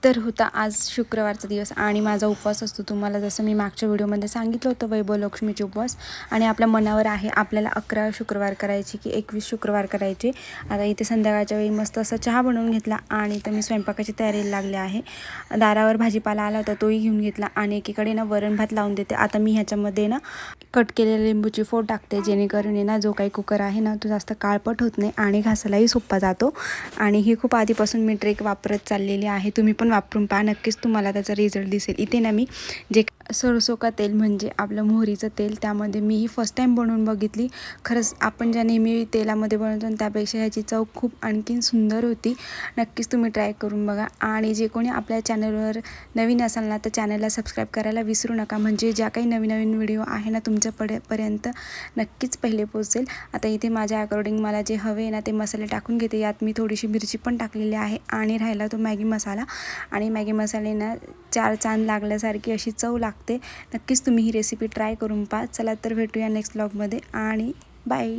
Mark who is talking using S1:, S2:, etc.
S1: तर होता आज शुक्रवारचा दिवस आणि माझा उपवास असतो. तुम्हाला जसं मी मागच्या व्हिडिओमध्ये सांगितलं होतं वैभवलक्ष्मीचे उपवास. आणि आपल्या मनावर आहे आपल्याला 11 शुक्रवार करायचे की 21 शुक्रवार करायचे. आता इथे संध्याकाळच्या वेळी मस्त असा चहा बनवून घेतला आणि तर मी स्वयंपाकाची तयारीला लागले आहे. दारावर भाजीपाला आला होता तोही घेऊन घेतला आणि एकीकडे ना वरण भात लावून देते. आता मी ह्याच्यामध्ये ना कट केलेल्या लिंबूची फोड टाकते, जेणेकरून ना जो काही कुकर आहे ना तो जास्त काळपट होत नाही आणि घासायलाही सोपा जातो. आणि ही खूप आधीपासून मी ट्रिक वापरत चाललेली आहे. तुम्ही पण वापरून पहा, नक्कीच तुम्हाला त्याचा रिझल्ट दिसेल. इथे ना मी जे सरसो का तेल म्हणजे आपलं मोहरीचं तेल, त्यामध्ये मी ही फर्स्ट टाईम बनवून बघितली. खरंच आपण ज्या नेहमी तेलामध्ये बनवतो त्यापेक्षा ह्याची चव खूप आणखीन सुंदर होती. नक्कीच तुम्ही ट्राय करून बघा. आणि जे कोणी आपल्या चॅनलवर नवीन असाल ना तर चॅनलला सबस्क्राईब करायला विसरू नका, म्हणजे ज्या काही नवीन नवीन व्हिडिओ आहे ना तुमच्यापर्यंत नक्कीच पहिले पोहोचेल. आता इथे माझ्या अकॉर्डिंग मला जे हवे ना ते मसाले टाकून घेते. यात मी थोडीशी मिरची पण टाकलेली आहे आणि राहिला तो मॅगी मसाला. आणि मॅगी मसाले ना 4 चांद लागल्यासारखी अशी चव लागते. नक्कीच तुम्ही ही रेसिपी ट्राय करून पहा. चला तर भेटूया नेक्स्ट व्लॉगमध्ये आणि बाय.